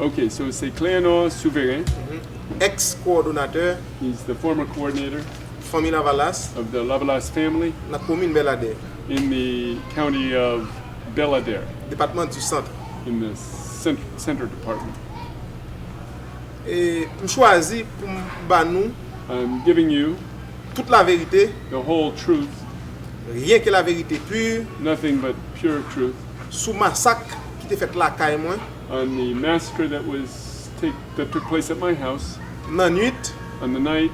Okay, so c'est Cléanor Souverain. Ex-coordonnateur He's the former coordinator famille Lavalas of the Lavalas family na commune Belladere, in the county of Belladere, département du centre. in the center department. Et je choisi pour ba nous I'm giving you toute la vérité, the whole truth, rien que la vérité pure, nothing but pure truth, sous massacre qui était fait là caille moi on the massacre that took place at my house dans nuit on the night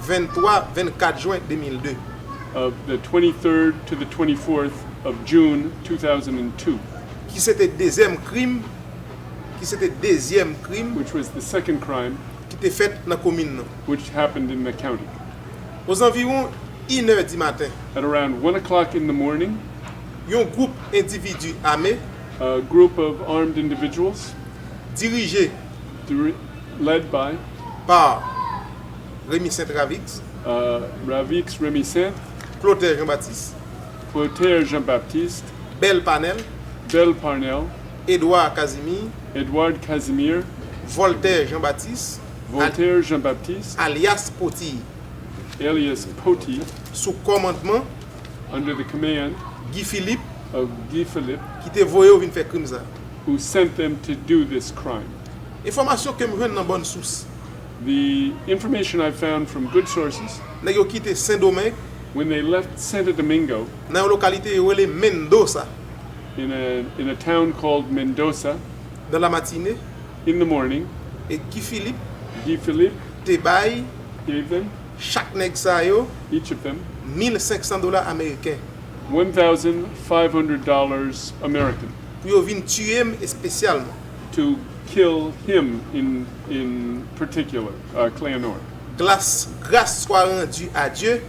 23-24 juin 2002. of the 23rd to the 24th of June 2002, Qui c'était deuxième crime which was the second crime qui était fait dans la commune. which happened in the county. Aux environs 1h du matin, At around 1 o'clock in the morning, un groupe d'individus armés a group of armed individuals dirigé led by par Rémi Saint-Ravix, Ravix Remissant, Clotaire Jean-Baptiste, Clotaire Jean-Baptiste, Belle Panel, Belle Parnell, Édouard Casimir, Edouard Casimir, Voltaire Jean-Baptiste, Voltaire Jean-Baptiste, alias Potille, alias Poti, sous commandement under the command Guy Philippe, of Guy Philippe, qui était voyé au vin faire crime ça. who sent them to do this crime. Information que me joine dans bonne source. The information I found from good sources, Nèg yo quitté Saint-Domingue when they left Santo Domingo dans une localité yoélé Mendoza in a town called Mendoza dans la matinée in the morning, et Guy Philippe Guy Philippe te bail gave them, chaque nèg sa yo each of them, $1,500 américains $1,500 American pour yo vinn tuer spécialement. to kill him in particular, Cléanor. Grâce soit rendue à Dieu,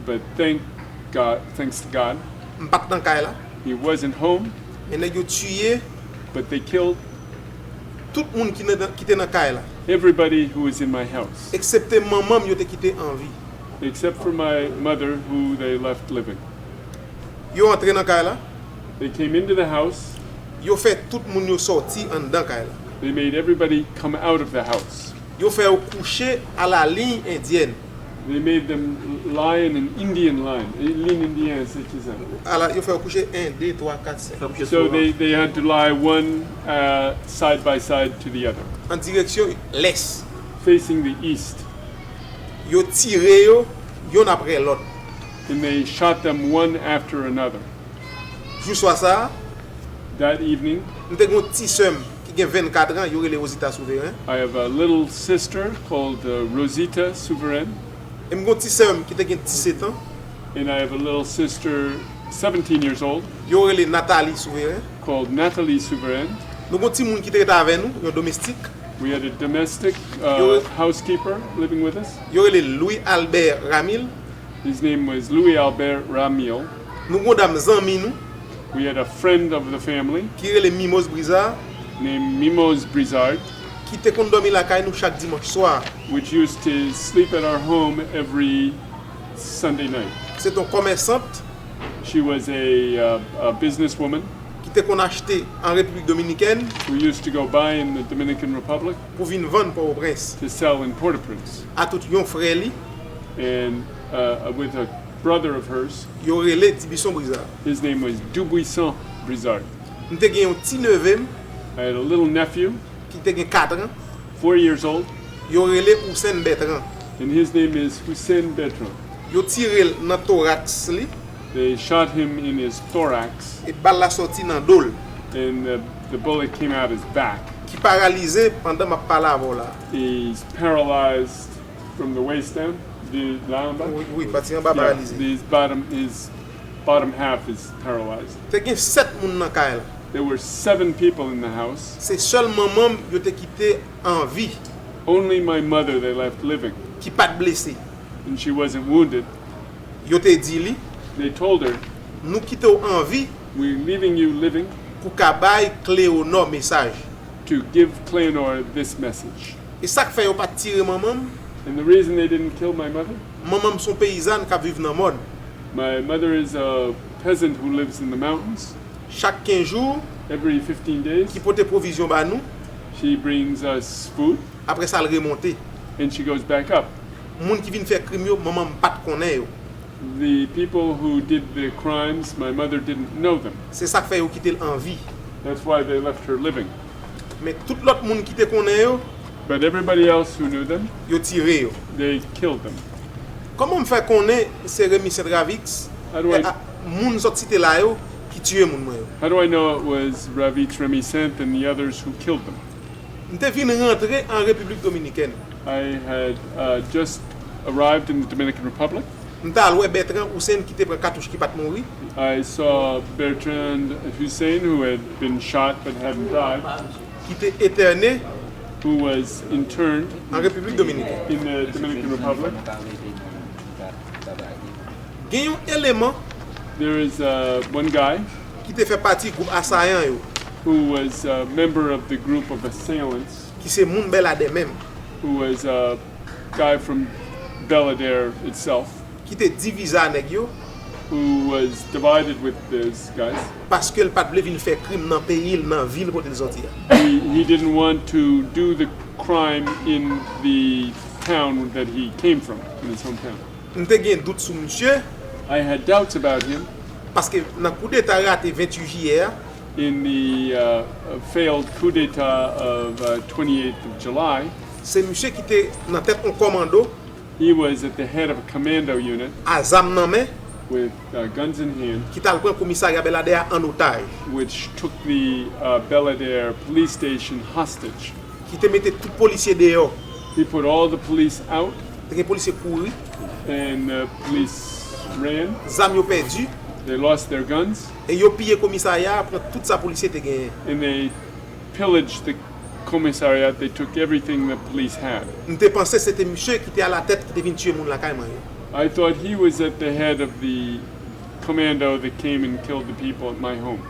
But thanks to God, m'pak dans kay la, he wasn't home, et nèg yo tuer but they killed tout monde qui était dans kay la, everybody who was in my house, excepté maman yo te quitté en vie. except for my mother, who they left living. Yo entré dans kay la, They came into the house, yo fait tout monde yo sorti en dedans kay la. they made everybody come out of the house. Yo fait au coucher à la ligne indienne. They made them lie in an Indian line. Ligne indienne, c'est ça. Yo fait au coucher 1, 2, 3, 4, 5. So they had to lie one side by side to the other, En direction l'est. facing the east. Yo tiré yo, yon après l'autre. And they shot them one after another. Jou soir ça, That evening, m'te gon petit sœur qui gen 24 ans, yo relé Rosita Souverain. I have a little sister called Rosita Souverain, Et m'gon petit sœur qui te gen 17 ans, and I have a little sister, 17 years old, yo relé Nathalie Souverain. called Nathalie Souverain. Nous gon petit moun qui te avec nous, yon domestique. We had a domestic housekeeper living with us. Yo relé Louis Albert Ramil. His name was Louis Albert Ramil. Nous gon dame zanmi nou We had a friend of the family qui relé Mimos Brizard named Mimos Brizard, qui te kon dormi la caille nous chaque dimanche soir. which used to sleep at our home every Sunday night. C'est un commerçante She was a businesswoman qui te kon acheté en République Dominicaine who used to go by in the Dominican Republic pour venir vendre pour au prince. to sell in Port-au-Prince. À tout yon frère li, And with a brother of hers, yo relé Tibisson Brizard. his name was Dubuisson Brizard. M'te gen yon petit neveu I had a little nephew, qui te gen 4 ans, 4 years old, yo relé Hussein Bertrand. and his name is Hussein Bertrand. Yo tiré nan thorax li They shot him in his thorax, et balle la sorti nan dol and the bullet came out his back. qui paralysé pendant ma parole avant là. He's paralyzed from the waist down. Oui, parti en bas Yeah, paralysé. his bottom half is paralyzed. Te gen 7 moun nan kay la. There were 7 people in the house. C'est seulement maman yo te quitté en vie Only my mother they left living, qui pas blessé. and she wasn't wounded. Yo te dit li, They told her, nous quittons en vie "We're leaving you living pour ka bay clé au nord message. to give Cléanor this message." Et ça que fait yo pas tirer maman, And the reason they didn't kill my mother, maman son paysanne qui vive dans monde. my mother is a peasant who lives in the mountains. Chaque 15 jours, Every 15 days, qui porte provision ba nous, She brings us food Après ça, elle remonte. and she goes back up. Moun qui vient faire crime yo, maman pas connaît yo. The people who did the crimes, my mother didn't know them. C'est ça qui fait yo quitter en vie. That's why they left her living. Mais tout l'autre monde qui te connaît yo, But everybody else who knew them, yo tiré yo. they killed them. Comment me fait connaître c'est Rémi Saint-Ravix? How do I- Moun sorti te là yo qui tué moun yo. How do I know it was Ravitch Remicent and the others who killed them? M'te vinn rentrer en République Dominicaine. I had just arrived in the Dominican Republic. M'te alloué Bertrand Hussein qui te prend cartouche qui pas mourir. I saw Bertrand Hussein, who had been shot but hadn't died, Qui te éterné who was interned en République Dominicaine. in the Dominican Republic. Gen yon élément There is one guy qui te fait partie groupe assaillant yo, who was a member of the group of assailants, qui c'est moun Belladere même, who was a guy from Belladere itself, qui te divisa nèg yo who was divided with those guys. parce que le pas vle vinn faire crime dans pays, dans ville côté sorti. He didn't want to do the crime in the town that he came from, in his hometown. M'te gen doute sur monsieur I had doubts about him parce que dans coup d'état raté 28 juillet, in the failed coup d'etat of 28th of July. c'est monsieur qui te dans tête un commando He was at the head of a commando unit à zam nan main with guns in hand, qui t'a le prend commissariat Belladere en otage, which took the Belladere police station hostage. qui te mettait tout policier dehors. He put all the police out, Te gen policier couru, and the police ran. zam yo perdu They lost their guns, et yo pillé commissariat prend tout sa policier te gagné. and they pillaged the commissariat. They took everything the police had. M'te pensé c'était monsieur qui était à la tête qui te vinn tuer moun la caille yo. I thought he was at the head of the commando that came and killed the people at my home.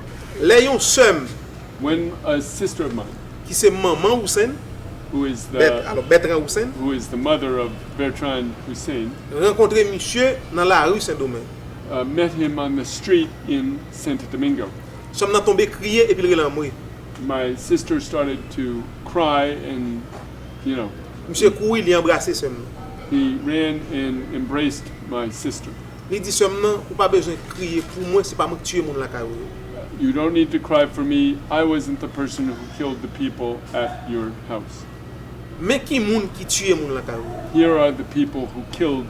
Lè yon sœur When a sister of mine, qui c'est maman Hussein, who is alors Bertrand Hussein, the mother of Bertrand Hussein, rencontré monsieur dans la rue Saint-Domingue. met him on the street in Santo Domingo. Somme nan tombé crier et puis le l'amoué. My sister started to cry, and Monsieur couru, il embrassé somme. he ran and embraced my sister. Il dit somme nan, ou pas besoin de crier pour moi, c'est pas moi qui tue moun la caille. You don't need to cry for me. I wasn't the person who killed the people at your house. Mais qui moun qui tue moun la caille? Here are the people who killed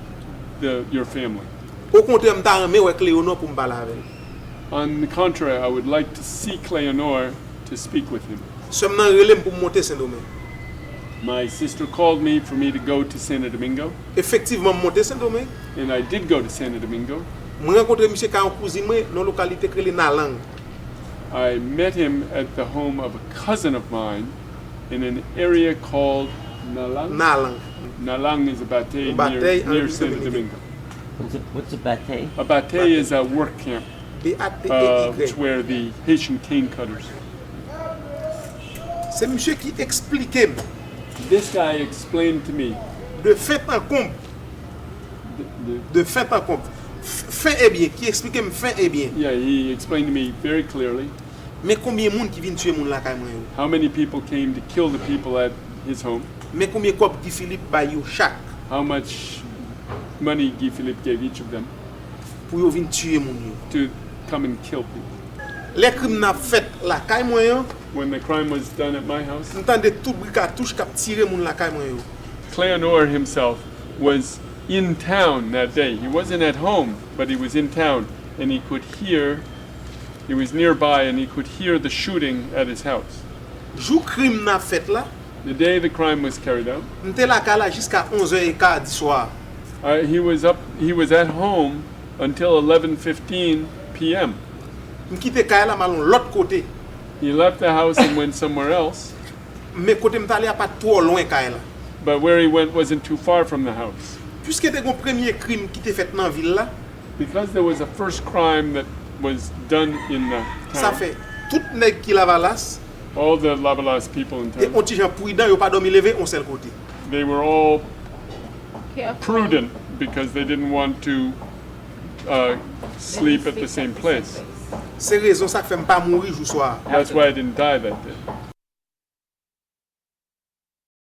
your family. Au contraire, m'ta ramé avec Léonore pour me parler avec. On the contrary, I would like to see Cléonore to speak with him. Somme nan relèm pour monter Saint-Domingue. My sister called me for me to go to Santo Domingo, Effectivement, monter Saint-Domingue. and I did go to Santo Domingo. Je rencontré monsieur qui a un cousin moi dans la localité créée Nalang. I met him at the home of a cousin of mine in an area called Nalang. Nalang. Nalang is a batey Batey near en Santo Dominique. Domingo. What's a batey? A batey is a work camp B-A-T-E-Y. where the Haitian cane cutters. C'est monsieur qui expliquait This guy explained to me de fait en compte, de fait en compte. Fin est bien, qui expliquait fin est bien. he explained to me very clearly Mais combien de monde qui vient tuer moun la caille moi yo? how many people came to kill the people at his home, Mais combien cop Guy Philippe bay yo chaque how much money Guy Philippe gave each of them pour yo vinn tuer moun yo. to come and kill people. Les crimes n'a fait la caille moi yo, When the crime was done at my house, m'tande tout bricatouche k'ap tirer moun la caille moi yo. Cléonore himself was in town that day. He wasn't at home, but he was in town, and he was nearby, and he could hear the shooting at his house. Jou crime n'a fait là, The day the crime was carried out, m'te la caille là jusqu'à 11h15 du soir. he was at home until 11:15 p.m. M'quitte caille là malon l'autre côté. He left the house and went somewhere else, Mais côté m't'aller a pas trop loin caille là. but where he went wasn't too far from the house. Puisque te gon premier crime qui te fait dans ville là, Because there was a first crime that was done in the ça town, fait tout nèg qui la valasse all the Lavalas people in et town, on ti gens prudent yo pas dormi lever on seul côté. they were all Careful. prudent because they didn't want to sleep at the same place. C'est raison ça fait pas mourir jour soir. That's why I didn't die that day.